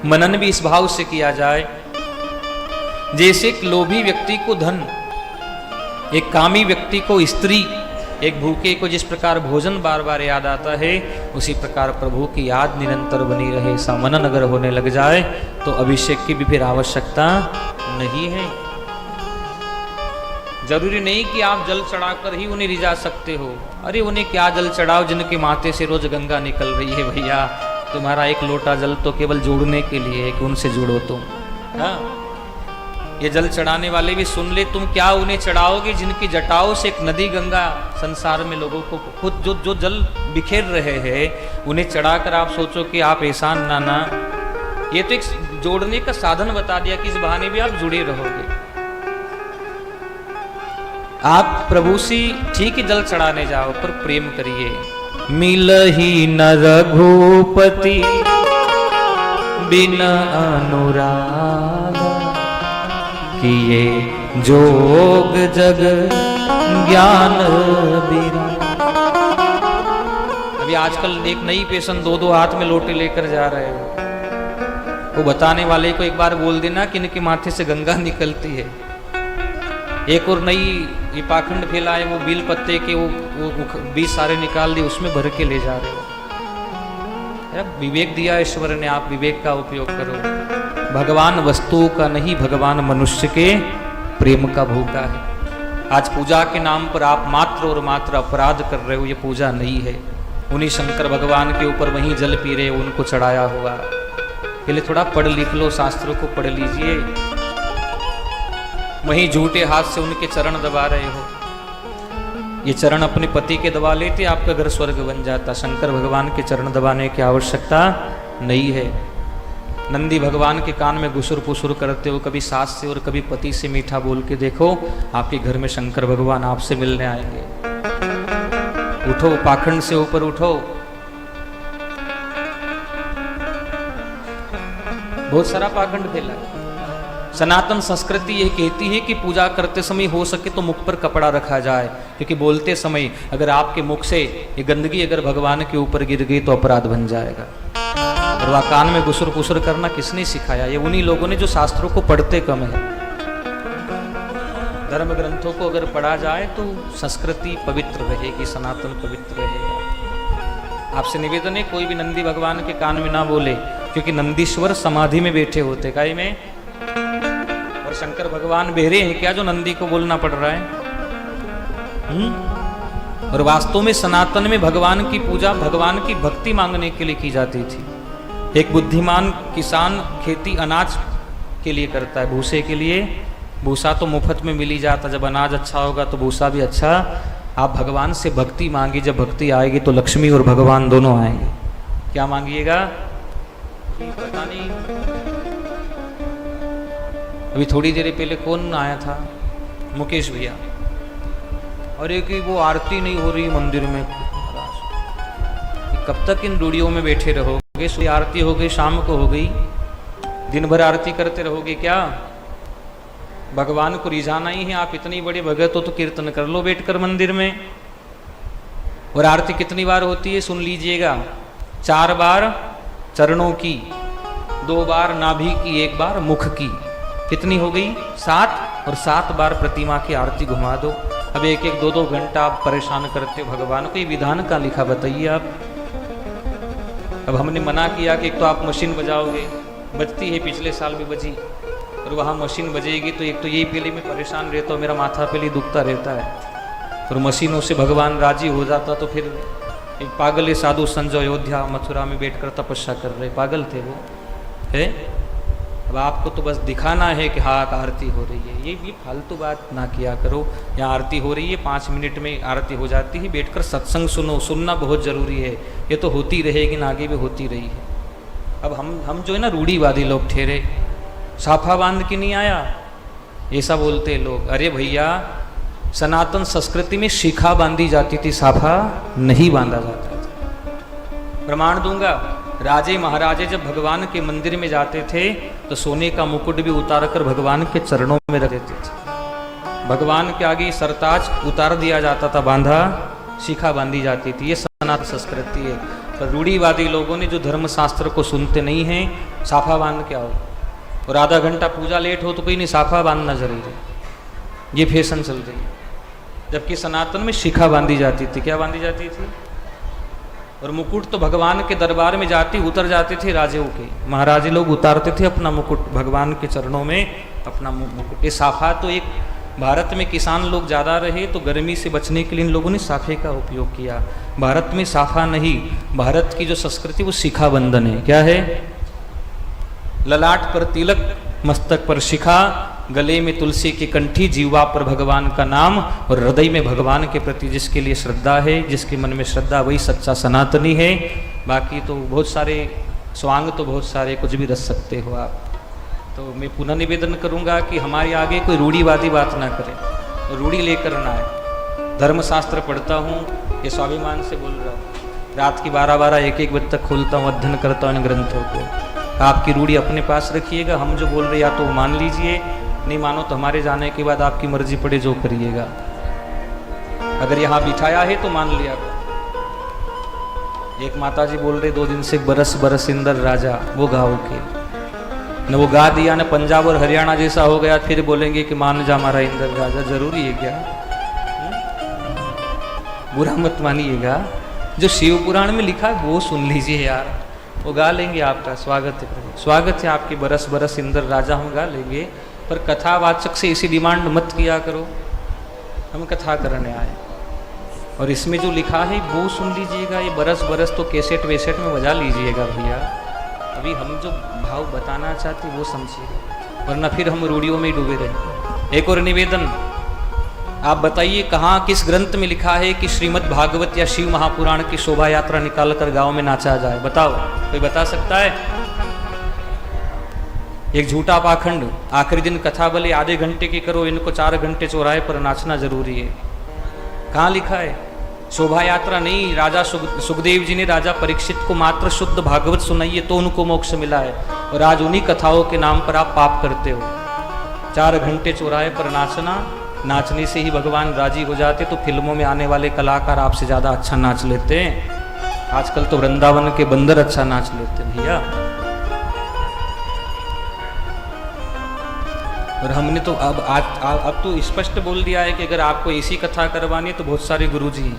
मनन भी इस भाव से किया जाए। जैसे एक लोभी व्यक्ति को धन, एक कामी व्यक्ति को स्त्री, एक भूखे को जिस प्रकार भोजन बार बार याद आता है, उसी प्रकार प्रभु की याद निरंतर बनी रहे, ऐसा मनन अगर होने लग जाए तो अभिषेक की भी फिर आवश्यकता नहीं है। जरूरी नहीं कि आप जल चढ़ाकर ही उन्हें रिझा सकते हो। अरे उन्हें क्या जल चढ़ाओ जिनके माथे से रोज गंगा निकल रही है भैया, तुम्हारा एक लोटा जल तो केवल जोड़ने के लिए है कि उनसे जुड़ो तुम। हाँ, ये जल चढ़ाने वाले भी सुन ले, तुम क्या उन्हें चढ़ाओगे जिनकी जटाओं से एक नदी गंगा संसार में लोगों को खुद जो जल बिखेर रहे हैं, उन्हें चढ़ाकर आप सोचो कि आप एहसान नाना। ये तो एक जोड़ने का साधन बता दिया कि इस बहाने भी आप जुड़े रहोगे। आप प्रभु से ठीक ही जल चढ़ाने जाओ पर प्रेम करिए। मिलहि न रघुपति बिन अनुराग, किए जोग जग ज्ञान बिरा। अभी आजकल एक नई पेशन दो हाथ में लोटे लेकर जा रहे हो, वो बताने वाले को एक बार बोल देना कि इनके माथे से गंगा निकलती है। एक और नई ये पाखंड फैला है, वो बील पत्ते के वो बीज सारे निकाल दिए, उसमें भर के ले जा रहे हो। विवेक दिया ईश्वर ने, आप विवेक का उपयोग करो। भगवान वस्तुओं का नहीं, भगवान मनुष्य के प्रेम का भूखा है। आज पूजा के नाम पर आप मात्र और मात्र अपराध कर रहे हो, ये पूजा नहीं है। उन्हीं शंकर भगवान के ऊपर वहीं जल पी रहे हो, उनको चढ़ाया हुआ। पहले थोड़ा पढ़ लिख लो, शास्त्रों को पढ़ लीजिए। वहीं झूठे हाथ से उनके चरण दबा रहे हो। ये चरण अपने पति के दबा लेते, आपका घर स्वर्ग बन जाता। शंकर भगवान के चरण दबाने की आवश्यकता नहीं है। नंदी भगवान के कान में गुसुर पुसुर करते हो, कभी सास से और कभी पति से मीठा बोल के देखो, आपके घर में शंकर भगवान आपसे मिलने आएंगे। उठो, पाखंड से ऊपर उठो। बहुत सारा पाखंड फैला है। सनातन संस्कृति यह कहती है कि पूजा करते समय हो सके तो मुख पर कपड़ा रखा जाए, क्योंकि बोलते समय अगर आपके मुख से ये गंदगी अगर भगवान के ऊपर गिर गई तो अपराध बन जाएगा। और वह कान में गुसुर पुसुर करना किसने सिखाया? ये उन्हीं लोगों ने जो शास्त्रों को पढ़ते कम है। धर्म ग्रंथों को अगर पढ़ा जाए तो संस्कृति पवित्र रहेगी, सनातन पवित्र रहेगा। आपसे निवेदन है, कोई भी नंदी भगवान के कान में ना बोले, क्योंकि नंदीश्वर समाधि में बैठे होते काय में, और शंकर भगवान बहरे हैं क्या जो नंदी को बोलना पड़ रहा है? और वास्तव में सनातन में भगवान की पूजा भगवान की भक्ति मांगने के लिए की जाती थी। एक बुद्धिमान किसान खेती अनाज के लिए करता है, भूसे के लिए। भूसा तो मुफ्त में मिल ही जाता, जब अनाज अच्छा होगा तो भूसा भी अच्छा। आप भगवान से भक्ति मांगी, जब भक्ति आएगी तो लक्ष्मी और भगवान दोनों आएंगे। क्या मांगिएगा? पता नहीं। अभी थोड़ी देर पहले कौन आया था? मुकेश भैया। और एक वो आरती नहीं हो रही मंदिर में, कब तक इन डूड़ियों में बैठे रहोगे? सुबह आरती हो गई, शाम को हो गई, दिन भर आरती करते रहोगे क्या? भगवान को रिझाना ही है। आप इतनी बड़ी भगत हो तो कीर्तन कर लो बैठकर मंदिर में। और आरती कितनी बार होती है सुन लीजिएगा। 4 बार चरणों की, 2 बार नाभि की, 1 बार मुख की। कितनी हो गई? 7। और 7 बार प्रतिमा की आरती घुमा दो। अब 1-1, 2-2 घंटा आप परेशान करते हो भगवान को। ये विधान का लिखा बताइए आप। अब हमने मना किया कि एक तो आप मशीन बजाओगे, बजती है, पिछले साल भी बजी, और वहाँ मशीन बजेगी तो एक तो यही पहले मैं परेशान रहता हूँ, मेरा माथा पहले दुखता रहता है। और मशीनों से भगवान राजी हो जाता तो फिर एक पागल है साधु संजय अयोध्या मथुरा में बैठकर तपस्या कर रहे, पागल थे वो है। अब आपको तो बस दिखाना है कि हाँ आरती हो रही है। ये फालतू बात ना किया करो। यहाँ आरती हो रही है, 5 मिनट में आरती हो जाती है, बैठकर सत्संग सुनो। सुनना बहुत ज़रूरी है, ये तो होती रहेगी ना, आगे भी होती रही है। अब हम जो है ना रूढ़ीवादी लोग ठहरे, साफा बांध के नहीं आया ऐसा बोलते हैं लोग। अरे भैया, सनातन संस्कृति में शिखा बांधी जाती थी, साफा नहीं बांधा जाता था। प्रमाण दूंगा, राजे महाराजे जब भगवान के मंदिर में जाते थे तो सोने का मुकुट भी उतारकर भगवान के चरणों में रख देते थे। भगवान के आगे सरताज उतार दिया जाता था, बांधा, शिखा बांधी जाती थी। ये सनातन संस्कृति है। पर रूढ़ीवादी लोगों ने जो धर्मशास्त्र को सुनते नहीं हैं, साफा बांध के आओ, और आधा घंटा पूजा लेट हो तो कोई नहीं, साफा बांधना जरूरी है। ये फैशन चल रही है। जबकि सनातन में शिखा बांधी जाती थी। क्या बांधी जाती थी? और मुकुट तो भगवान के दरबार में जाती उतर जाते थे राजेओं के, महाराजे लोग उतारते थे अपना मुकुट भगवान के चरणों में, अपना मुकुट। ये साफा तो एक, भारत में किसान लोग ज़्यादा रहे तो गर्मी से बचने के लिए इन लोगों ने साफे का उपयोग किया। भारत में साफा नहीं, भारत की जो संस्कृति वो शिखा बंधन है। क्या है? ललाट पर तिलक, मस्तक पर शिखा, गले में तुलसी की कंठी, जीवा पर भगवान का नाम, और हृदय में भगवान के प्रति जिसके लिए श्रद्धा है, जिसके मन में श्रद्धा, वही सच्चा सनातनी है। बाकी तो बहुत सारे स्वांग तो बहुत सारे कुछ भी रच सकते हो आप। तो मैं पुनः निवेदन करूंगा कि हमारे आगे कोई रूढ़ीवादी बात ना करे, रूढ़ी लेकर ना आए। धर्मशास्त्र पढ़ता हूँ, ये स्वाभिमान से बोल रहा हूँ। रात की 12-12 1-1 बजे तक खोलता हूँ, अध्ययन करता हूँ इन ग्रंथों को। आपकी रूढ़ी अपने पास रखिएगा। हम जो बोल रहे या तो मान लीजिए, नहीं मानो तो हमारे जाने के बाद आपकी मर्जी पड़े जो करिएगा। अगर यहाँ बिठाया है तो मान लिया। एक माता जी बोल रहे 2 दिन से बरस बरस इंदर राजा, वो गाओ के न वो गा दिया, न पंजाब और हरियाणा जैसा हो गया, फिर बोलेंगे कि मान जा हमारा इंदर राजा। जरूरी है क्या? बुरा मत मानिएगा। जो शिव पुराण में लिखा है वो सुन लीजिए यार, वो गा लेंगे आपका। स्वागत है, स्वागत है आपकी बरस बरस इंदर राजा, हम गा लेंगे। पर कथावाचक से ऐसी डिमांड मत किया करो, हम कथा करने आए। और इसमें जो लिखा है वो सुन लीजिएगा। ये बरस बरस तो कैसेट वेसेट में बजा लीजिएगा भैया। अभी हम जो भाव बताना चाहते वो समझिएगा, वरना फिर हम रूढ़ियों में ही डूबे रहे। एक और निवेदन, आप बताइए कहाँ किस ग्रंथ में लिखा है कि श्रीमद् भागवत या शिव महापुराण की शोभा यात्रा निकाल कर गाँव में नाचा जाए? बताओ, कोई बता सकता है? एक झूठा पाखंड, आखिरी दिन कथा भले आधे घंटे की करो, इनको 4 घंटे चौराहे पर नाचना जरूरी है। कहाँ लिखा है? शोभा यात्रा नहीं। राजा सुखदेव जी ने राजा परीक्षित को मात्र शुद्ध भागवत सुनाइए तो उनको मोक्ष मिला है, और आज उन्हीं कथाओं के नाम पर आप पाप करते हो। 4 घंटे चौराहे पर नाचना, नाचने से ही भगवान राजी हो जाते। तो फिल्मों में आने वाले कलाकार आपसे ज़्यादा अच्छा नाच लेते हैं। आजकल तो वृंदावन के बंदर अच्छा नाच लेते हैं भैया। और हमने तो अब तो स्पष्ट बोल दिया है कि अगर आपको ऐसी कथा करवानी है तो बहुत सारे गुरुजी हैं।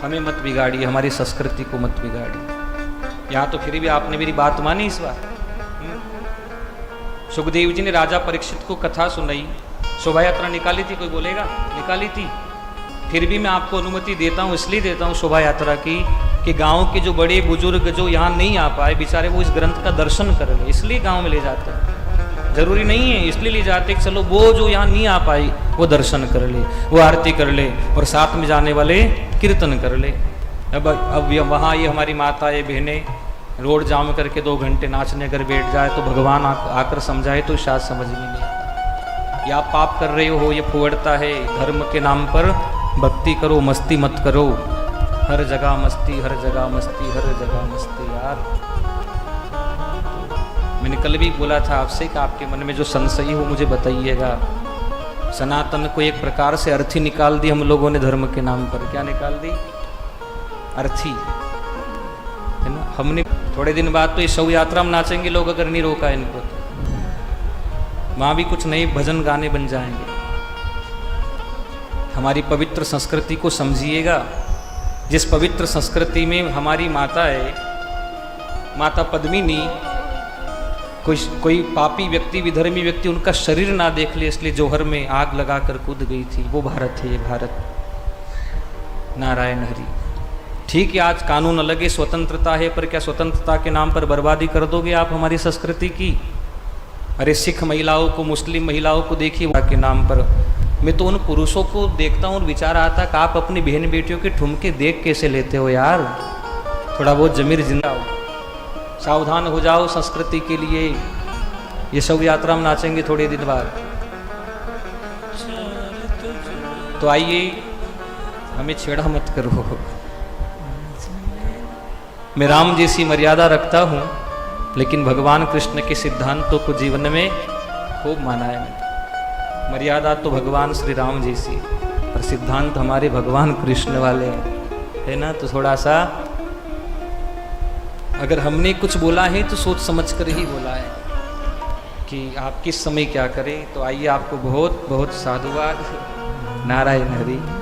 हमें मत बिगाड़िए, हमारी संस्कृति को मत बिगाड़िए। यहाँ तो फिर भी आपने मेरी बात मानी इस बार। सुखदेव जी ने राजा परीक्षित को कथा सुनाई, शोभा यात्रा निकाली थी, कोई बोलेगा? निकाली थी। फिर भी मैं आपको अनुमति देता हूँ, इसलिए देता हूँ शोभा यात्रा की कि गांव के जो बड़े बुजुर्ग जो यहाँ नहीं आ पाए बेचारे, वो इस ग्रंथ का दर्शन कर ले, इसलिए गांव में ले जाते हैं। जरूरी नहीं है इसलिए ले जाते कि चलो वो जो यहाँ नहीं आ पाई वो दर्शन कर ले, वो आरती कर ले, और साथ में जाने वाले कीर्तन कर ले। अब वहाँ ये हमारी माताएं बहनें रोड जाम करके 2 घंटे नाचने अगर बैठ जाए तो भगवान आकर समझाए तो शायद समझ में नहीं आता। या आप पाप कर रहे हो, ये फुहड़ता है। धर्म के नाम पर भक्ति करो, मस्ती मत करो। हर जगह मस्ती, हर जगह मस्ती, हर जगह मस्ती। यार मैंने कल भी बोला था आपसे कि आपके मन में जो संशय हो मुझे बताइएगा। सनातन को एक प्रकार से अर्थी निकाल दी हम लोगों ने धर्म के नाम पर। क्या निकाल दी? अर्थी, है ना। हमने थोड़े दिन बाद तो ये शव यात्रा में नाचेंगे लोग, अगर नहीं रोका इनको तो वहाँ भी कुछ नए भजन गाने बन जाएंगे। हमारी पवित्र संस्कृति को समझिएगा। जिस पवित्र संस्कृति में हमारी माता है, माता पद्मिनी, कोई पापी व्यक्ति, विधर्मी व्यक्ति उनका शरीर ना देख ले इसलिए जौहर में आग लगाकर कूद गई थी। वो भारत है, ये भारत। नारायण हरि। ठीक है, आज कानून अलग है, स्वतंत्रता है, पर क्या स्वतंत्रता के नाम पर बर्बादी कर दोगे आप हमारी संस्कृति की? अरे सिख महिलाओं को, मुस्लिम महिलाओं को देखिए के नाम पर। मैं तो उन पुरुषों को देखता हूँ और विचार आता कि आप अपनी बहन बेटियों के ठुमके देख कैसे लेते हो यार। थोड़ा बहुत जमीर जिंदा हो, सावधान हो जाओ संस्कृति के लिए। ये शव यात्रा में नाचेंगे थोड़े दिन बाद। तो आइए, हमें छेड़ा मत करो। मैं राम जैसी मर्यादा रखता हूँ, लेकिन भगवान कृष्ण के सिद्धांतों को जीवन में खूब माना है मैंने। मर्यादा तो भगवान श्री राम जैसी, और सिद्धांत हमारे भगवान कृष्ण वाले हैं, है ना। तो थोड़ा सा अगर हमने कुछ बोला है तो सोच समझ कर ही बोला है कि आप किस समय क्या करें। तो आइए आपको बहुत बहुत साधुवाद। नारायण हरि।